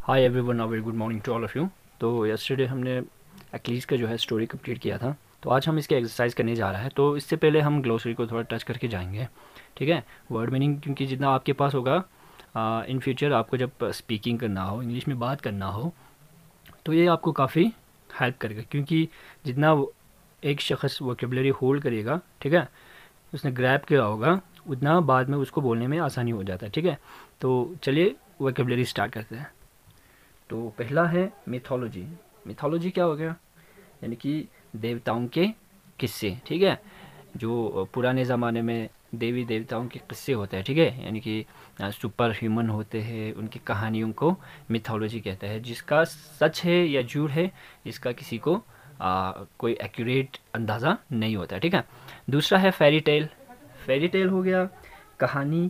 Hi everyone, very good morning to all of you. तो yesterday हमने एक्लीज़ का जो है स्टोरी कंप्लीट किया था। तो आज हम इसके एक्सरसाइज करने जा रहा है। तो इससे पहले हम ग्लोसरी को थोड़ा टच करके जाएंगे, ठीक है। वर्ड मीनिंग क्योंकि जितना आपके पास होगा इन फ्यूचर आपको जब स्पीकिंग करना हो, इंग्लिश में बात करना हो, तो ये आपको काफ़ी हेल्प करेगा। क्योंकि जितना एक शख्स वोकेबलरी होल्ड करेगा, ठीक है, उसने ग्रैब किया होगा, उतना बाद में उसको बोलने में आसानी हो जाता है, ठीक है। तो चलिए वोकेबलरी स्टार्ट करते हैं। तो पहला है मिथोलॉजी। मिथोलॉजी क्या हो गया? यानी कि देवताओं के किस्से, ठीक है। जो पुराने ज़माने में देवी देवताओं के किस्से होते हैं, ठीक है, यानी कि सुपर ह्यूमन होते हैं, उनकी कहानियों को मिथोलॉजी कहते हैं। जिसका सच है या झूठ है, इसका किसी को कोई एक्यूरेट अंदाज़ा नहीं होता है, ठीक है। दूसरा है फेरी टेल। फेरी टेल हो गया कहानी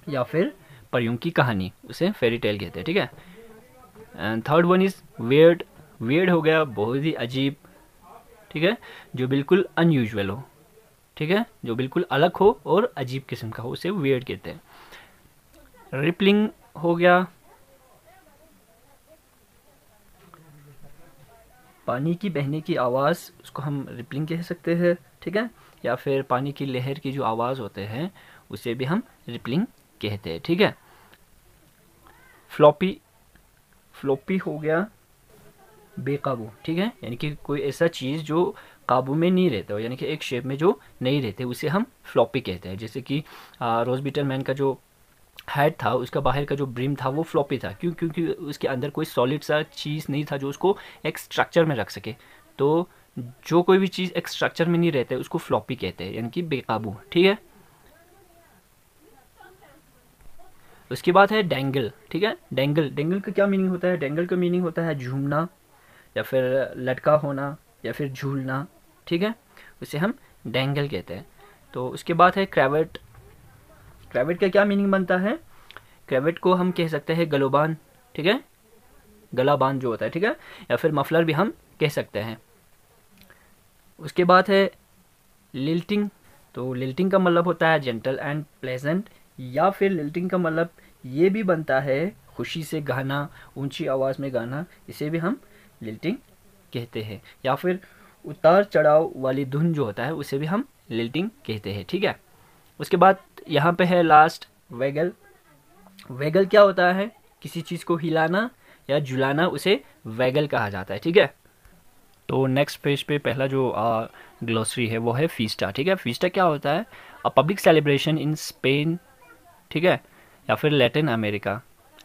या फिर परियों की कहानी, उसे फेरी टेल कहते हैं, ठीक है। And third one is weird. Weird हो गया बहुत ही अजीब, ठीक है, जो बिल्कुल अनयूजुअल हो, ठीक है, जो बिल्कुल अलग हो और अजीब किस्म का हो, उसे वियर्ड कहते हैं। रिपलिंग हो गया पानी की बहने की आवाज़, उसको हम रिपलिंग कह सकते हैं, ठीक है। या फिर पानी की लहर की जो आवाज़ होते हैं उसे भी हम रिपलिंग कहते हैं, ठीक है। फ्लॉपी। फ्लॉपी हो गया बेकाबू, ठीक है, यानी कि कोई ऐसा चीज़ जो काबू में नहीं रहता हो, यानी कि एक शेप में जो नहीं रहते, उसे हम फ्लॉपी कहते हैं। जैसे कि रोज बीटल मैन का जो हेड था, उसका बाहर का जो ब्रिम था वो फ्लॉपी था। क्योंकि उसके अंदर कोई सॉलिड सा चीज़ नहीं था जो उसको एक स्ट्रक्चर में रख सके। तो जो कोई भी चीज़ एक स्ट्रक्चर में नहीं रहता है उसको फ्लॉपी कहते हैं, यानी कि बेकाबू, ठीक है। उसके बाद है डेंगल, ठीक है। डेंगल, डेंगल का क्या मीनिंग होता है? डेंगल का मीनिंग होता है झूमना या फिर लटका होना या फिर झूलना, ठीक है, उसे हम डेंगल कहते हैं। तो उसके बाद है क्रेवेट। क्रेवेट का क्या मीनिंग बनता है? क्रेवेट को हम कह सकते हैं गलोबान, ठीक है, गला बांध जो होता है, ठीक है, या फिर मफलर भी हम कह सकते हैं। उसके बाद है लिल्टिंग। तो लिल्टिंग का मतलब होता है जेंटल एंड प्लेजेंट, या फिर लिल्टिंग का मतलब ये भी बनता है खुशी से गाना, ऊंची आवाज़ में गाना, इसे भी हम लिल्टिंग कहते हैं। या फिर उतार चढ़ाव वाली धुन जो होता है उसे भी हम लिल्टिंग कहते हैं, ठीक है। उसके बाद यहाँ पे है लास्ट वेगल। वेगल क्या होता है? किसी चीज़ को हिलाना या झुलाना, उसे वेगल कहा जाता है, ठीक है। तो नेक्स्ट पेज पे पहला जो ग्लोसरी है वो है फीस्टा, ठीक है। फीस्टा क्या होता है? A public celebration in Spain, ठीक है, या फिर लैटिन अमेरिका,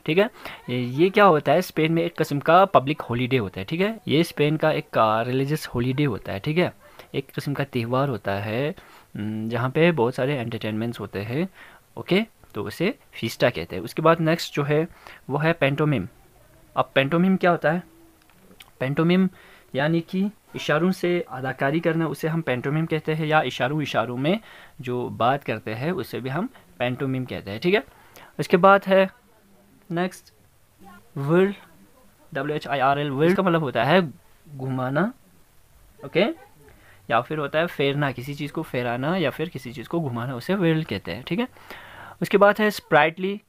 ठीक है। ये क्या होता है? स्पेन में एक किस्म का पब्लिक हॉलीडे होता है, ठीक है। ये स्पेन का एक रिलीजियस हॉलीडे होता है, ठीक है, एक किस्म का त्यौहार होता है जहाँ पे बहुत सारे एंटरटेनमेंट्स होते हैं, ओके। तो उसे फीस्टा कहते हैं। उसके बाद नेक्स्ट जो है वो है पेंटोमिम। अब पेंटोमिम क्या होता है? पेंटोमिम यानी कि इशारों से अदाकारी करना, उसे हम पेंटोमिम कहते हैं, या इशारों इशारों में जो बात करते हैं उसे भी हम पेंटोमिम कहते हैं, ठीक है। उसके बाद है नेक्स्ट विर्ल। WHIRL। विर्ल का मतलब होता है घुमाना, ओके, या फिर होता है फेरना, किसी चीज़ को फेराना या फिर किसी चीज़ को घुमाना, उसे विर्ल कहते हैं, ठीक है। उसके बाद है स्प्राइटली।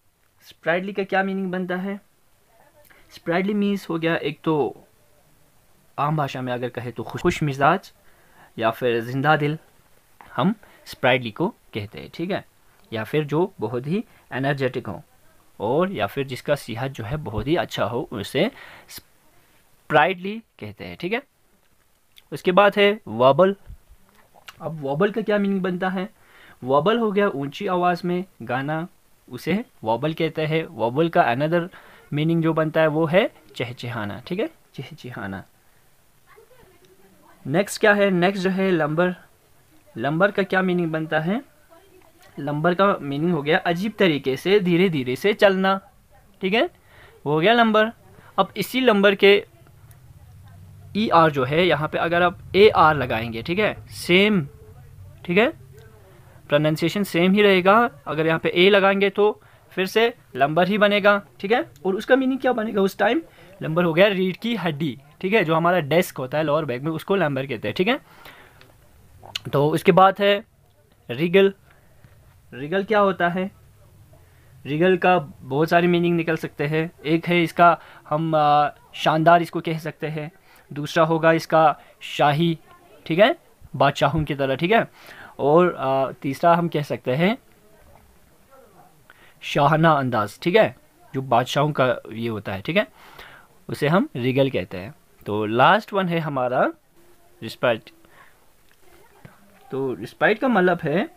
स्प्राइटली का क्या मीनिंग बनता है? स्प्राइटली मीन्स हो गया, एक तो आम भाषा में अगर कहे तो खुश मिजाज या फिर जिंदा दिल, हम स्प्राइटली को कहते हैं, ठीक है। या फिर जो बहुत ही एनर्जेटिक हो और या फिर जिसका सेहत जो है बहुत ही अच्छा हो, उसे स्प्राइटली कहते हैं, ठीक है। उसके बाद है वॉबल। अब वॉबल का क्या मीनिंग बनता है? वॉबल हो गया ऊंची आवाज़ में गाना, उसे वॉबल कहते हैं। वॉबल का अनदर मीनिंग जो बनता है वो है चहचहाना, ठीक है, चहचहाना। नेक्स्ट क्या है? नेक्स्ट जो है लंबर। लंबर का क्या मीनिंग बनता है? लंबर का मीनिंग हो गया अजीब तरीके से धीरे धीरे से चलना, ठीक है, वो हो गया लंबर। अब इसी लंबर के ER जो है यहाँ पे अगर आप AR लगाएंगे, ठीक है, सेम, ठीक है, प्रोनाउंसिएशन सेम ही रहेगा। अगर यहाँ पे A लगाएंगे तो फिर से लंबर ही बनेगा, ठीक है। और उसका मीनिंग क्या बनेगा उस टाइम? लंबर हो गया रीढ़ की हड्डी, ठीक है, जो हमारा डेस्क होता है लोअर बैक में, उसको लंबर कहते हैं, ठीक है। तो उसके बाद है रिगल। रिगल क्या होता है? रिगल का बहुत सारे मीनिंग निकल सकते हैं। एक है इसका हम शानदार इसको कह सकते हैं। दूसरा होगा इसका शाही, ठीक है, बादशाहों की तरह, ठीक है। और तीसरा हम कह सकते हैं शाहाना अंदाज, ठीक है, जो बादशाहों का ये होता है, ठीक है, उसे हम रिगल कहते हैं। तो लास्ट वन है हमारा रिस्पाइट। तो रिस्पाइट का मतलब है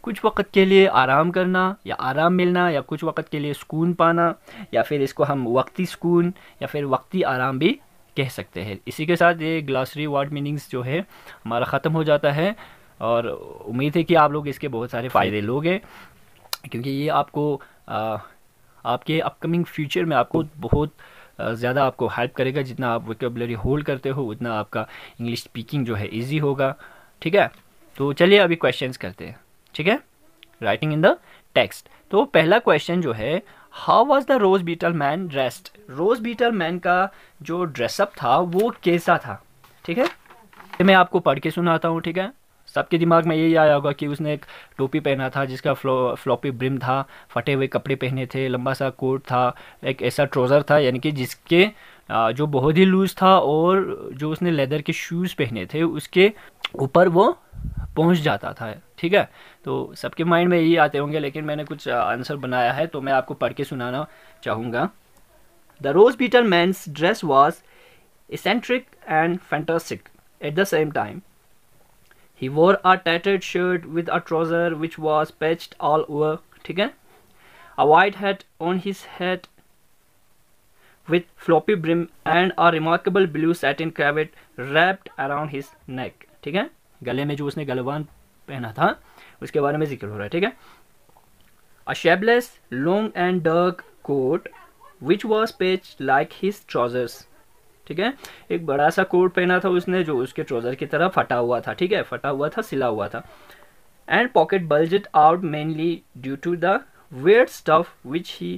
कुछ वक्त के लिए आराम करना या आराम मिलना, या कुछ वक्त के लिए सुकून पाना, या फिर इसको हम वक्ती सुकून या फिर वक्ती आराम भी कह सकते हैं। इसी के साथ ये ग्लॉसरी वर्ड मीनिंग्स जो है हमारा ख़त्म हो जाता है, और उम्मीद है कि आप लोग इसके बहुत सारे फ़ायदे लोगे, क्योंकि ये आपको आपके अपकमिंग फ्यूचर में आपको बहुत ज़्यादा आपको हेल्प करेगा। जितना आप वोकेबुलरी होल्ड करते हो उतना आपका इंग्लिश स्पीकिंग जो है इजी होगा, ठीक है। तो चलिए अभी क्वेश्चंस करते हैं, ठीक है। Writing in the text. तो पहला क्वेश्चन जो है, how was the rose beetle man dressed. Rose beetle man का जो ड्रेसअप था वो कैसा था, ठीक है। मैं आपको पढ़ के सुनाता हूँ, ठीक है। सबके दिमाग में यही आया होगा कि उसने एक टोपी पहना था जिसका फ्लॉपी ब्रिम था, फटे हुए कपड़े पहने थे, लंबा सा कोट था, एक ऐसा ट्राउज़र था यानी कि जिसके जो बहुत ही लूज़ था, और जो उसने लेदर के शूज़ पहने थे उसके ऊपर वो पहुंच जाता था, ठीक है। तो सबके माइंड में यही आते होंगे, लेकिन मैंने कुछ आंसर बनाया है तो मैं आपको पढ़ के सुनाना चाहूँगा। The rose beetle man's dress was eccentric and fantastic at the same time. He wore a tattered shirt with a trouser which was patched all over, ठीक है, a white hat on his head with floppy brim and a remarkable blue satin cravat wrapped around his neck, ठीक है। गले में जो उसने गलवान पहना था उसके बारे में जिक्र हो रहा है, ठीक है। A shapeless, long and dark coat which was patched like his trousers, ठीक है। एक बड़ा सा कोट पहना था उसने जो उसके ट्राउजर की तरह फटा हुआ था, ठीक है, फटा हुआ था, सिला हुआ था। And pocket bulged out mainly due to the weird stuff which he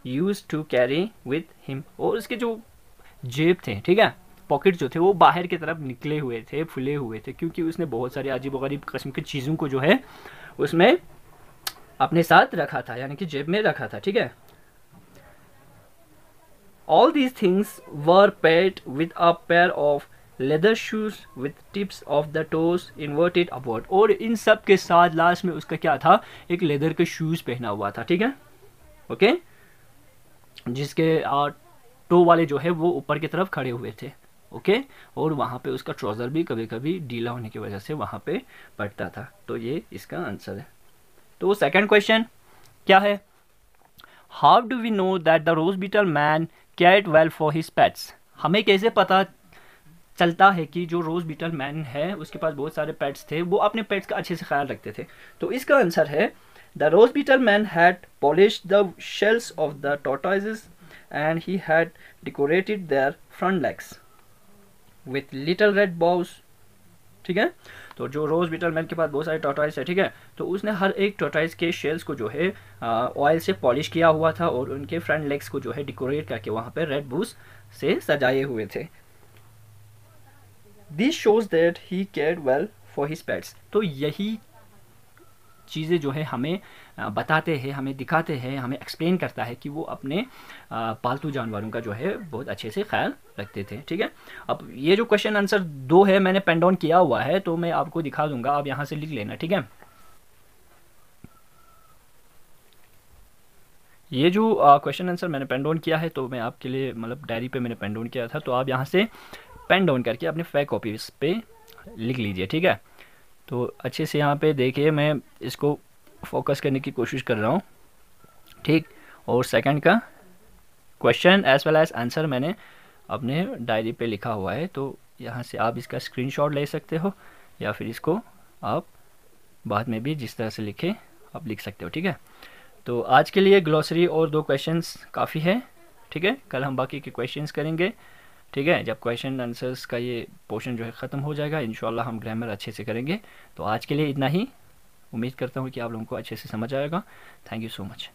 used to carry with him। और उसके जो जेब थे, ठीक है, पॉकेट जो थे वो बाहर की तरफ निकले हुए थे, फुले हुए थे, क्योंकि उसने बहुत सारी अजीब-व-गरीब किस्म की चीज़ों को जो है उसमें अपने साथ रखा था, यानी कि जेब में रखा था, ठीक है। All these things were paired with a pair of leather shoes with tips of the toes inverted upward। और इन सब के साथ लास्ट में उसका क्या था, एक लेदर के शूज़ पहना हुआ था, ठीक है, ओके, जिसके टो वाले जो है वो ऊपर की तरफ खड़े हुए थे, ओके। और वहाँ पे उसका ट्राउज़र भी कभी कभी ढीला होने की वजह से वहाँ पे पड़ता था। तो ये इसका आंसर है। तो सेकंड क्वेश्चन क्या है, how do we know that the rose beetle man cared well for his pets. हमें कैसे पता चलता है कि जो रोज बीटल मैन है उसके पास बहुत सारे पेट्स थे, वो अपने पेट्स का अच्छे से ख्याल रखते थे। तो इसका आंसर है, the rose beetle man had polished the shells of the tortoises and he had decorated their front legs with little red balls, ठीक है। तो जो रोज बीटल मैन के पास बहुत सारे टॉर्टोइज है, ठीक है, तो उसने हर एक टॉर्टोइज के शेल्स को जो है ऑयल से पॉलिश किया हुआ था, और उनके फ्रंट लेग्स को जो है डेकोरेट करके वहाँ पे रेड बूस से सजाए हुए थे। This shows that he cared well for his pets. तो यही चीज़ें जो है हमें बताते हैं, हमें दिखाते हैं, हमें एक्सप्लेन करता है कि वो अपने पालतू जानवरों का जो है बहुत अच्छे से ख्याल रखते थे, ठीक है। अब ये जो क्वेश्चन आंसर 2 है मैंने पेन डाउन किया हुआ है, तो मैं आपको दिखा दूंगा, आप यहाँ से लिख लेना, ठीक है। ये जो क्वेश्चन आंसर मैंने पेन डाउन किया है तो मैं आपके लिए मतलब डायरी पे मैंने पेन डाउन किया था, तो आप यहाँ से पेन डाउन करके अपने फेक कॉपी पे लिख लीजिए, ठीक है। तो अच्छे से यहाँ पे देखिए, मैं इसको फोकस करने की कोशिश कर रहा हूँ, ठीक। और सेकंड का question as well as answer मैंने अपने डायरी पे लिखा हुआ है, तो यहाँ से आप इसका स्क्रीनशॉट ले सकते हो, या फिर इसको आप बाद में भी जिस तरह से लिखे आप लिख सकते हो, ठीक है। तो आज के लिए ग्लॉसरी और 2 क्वेश्चंस काफ़ी है, ठीक है। कल हम बाकी के क्वेश्चंस करेंगे, ठीक है, जब क्वेश्चन आंसर्स का ये पोर्शन जो है ख़त्म हो जाएगा। इंशाल्लाह हम ग्रामर अच्छे से करेंगे। तो आज के लिए इतना ही, उम्मीद करता हूँ कि आप लोगों को अच्छे से समझ आएगा। Thank you so much.